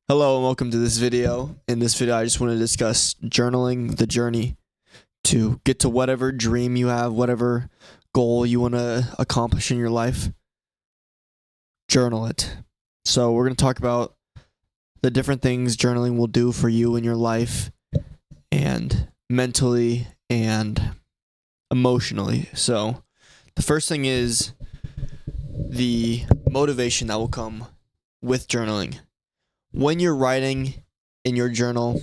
Hello and welcome to this video. In this video, I just want to discuss journaling, the journey to get to whatever dream you have, whatever goal you want to accomplish in your life. Journal it. So we're going to talk about the different things journaling will do for you in your life and mentally and emotionally. So the first thing is the motivation that will come with journaling. When you're writing in your journal,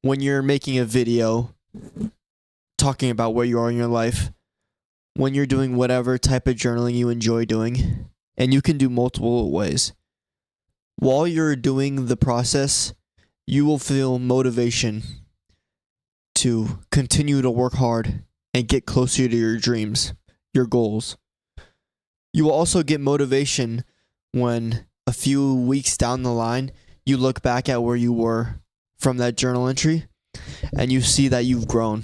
when you're making a video talking about where you are in your life, when you're doing whatever type of journaling you enjoy doing, and you can do multiple ways. While you're doing the process, you will feel motivation to continue to work hard and get closer to your dreams, your goals. You will also get motivation when a few weeks down the line, you look back at where you were from that journal entry and you see that you've grown.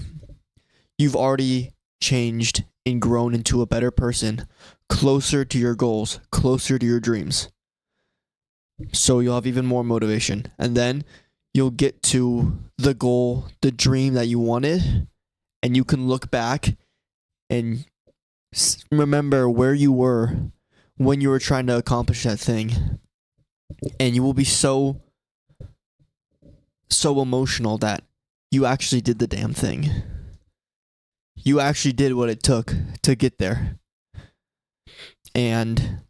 You've already changed and grown into a better person, closer to your goals, closer to your dreams. So you'll have even more motivation. And then you'll get to the goal, the dream that you wanted, and you can look back and remember where you were when you were trying to accomplish that thing. And you will be so emotional that you actually did the damn thing. You actually did what it took to get there. And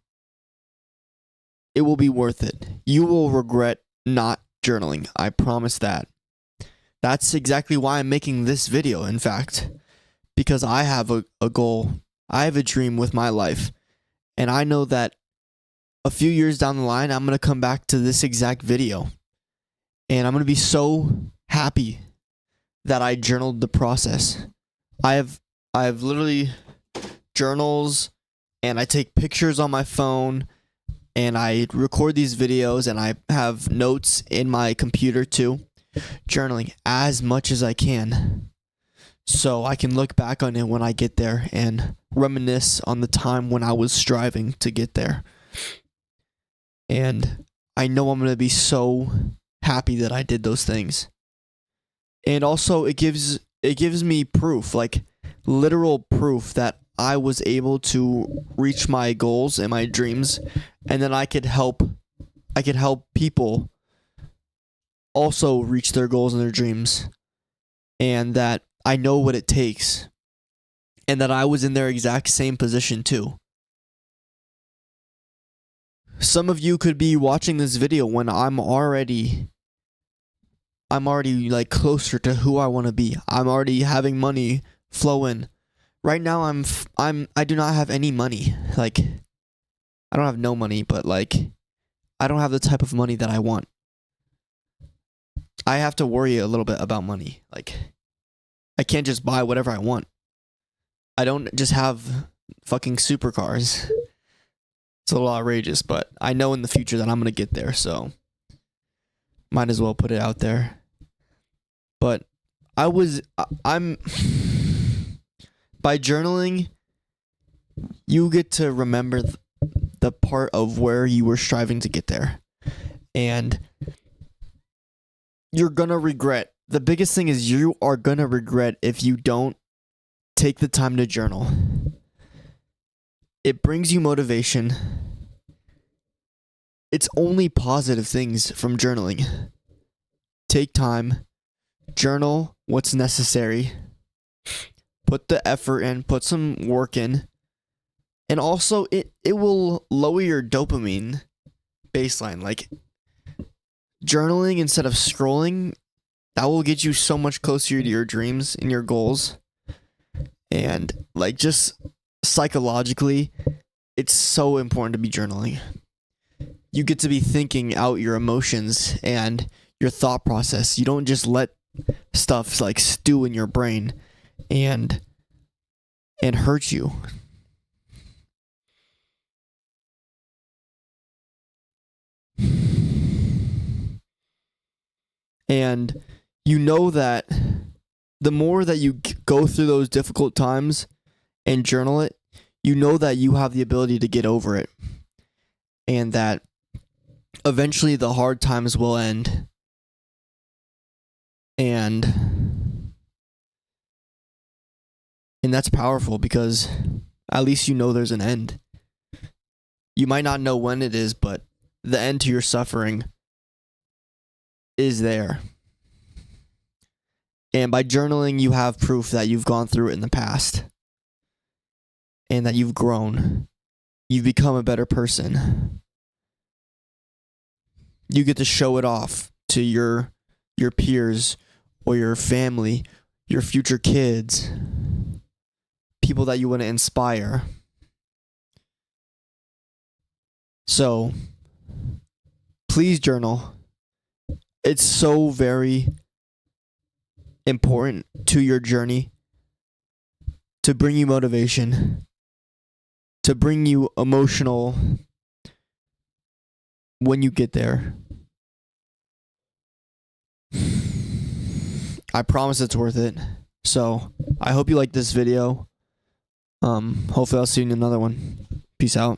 it will be worth it. You will regret not journaling. I promise that. That's exactly why I'm making this video, in fact. Because I have a goal. I have a dream with my life. And I know that a few years down the line, I'm going to come back to this exact video. And I'm going to be so happy that I journaled the process. I have literally journals, and I take pictures on my phone, and I record these videos, and I have notes in my computer too, journaling as much as I can. So I can look back on it when I get there and reminisce on the time when I was striving to get there. And I know I'm going to be so happy that I did those things. And also it gives me proof, like literal proof that I was able to reach my goals and my dreams, and then I could help people also reach their goals and their dreams, and that I know what it takes, and that I was in their exact same position too. Some of you could be watching this video when I'm already like closer to who I want to be. I'm already having money flow in. Right now I do not have any money. Like, I don't have no money, but like I don't have the type of money that I want. I have to worry a little bit about money. Like, I can't just buy whatever I want. I don't just have fucking supercars. It's a little outrageous, but I know in the future that I'm going to get there, so might as well put it out there. But I'm by journaling, you get to remember the part of where you were striving to get there. And you're going to regret. The biggest thing is you are going to regret if you don't take the time to journal. It brings you motivation. It's only positive things from journaling. Take time, journal what's necessary, put the effort in, put some work in, and also it will lower your dopamine baseline. Like, journaling instead of scrolling, that will get you so much closer to your dreams and your goals. And like, just psychologically, it's so important to be journaling. You get to be thinking out your emotions and your thought process. You don't just let stuff like stew in your brain and hurt you. And you know that the more that you go through those difficult times and journal it, you know that you have the ability to get over it. And that eventually the hard times will end. And that's powerful because at least you know there's an end. You might not know when it is, but the end to your suffering is there. And by journaling, you have proof that you've gone through it in the past and that you've grown. You've become a better person. You get to show it off to your peers or your family, your future kids, people that you want to inspire. So, please journal. It's so very important to your journey to bring you motivation, to bring you emotional when you get there. I promise it's worth it. So, I hope you like this video. Hopefully I'll see you in another one. Peace out.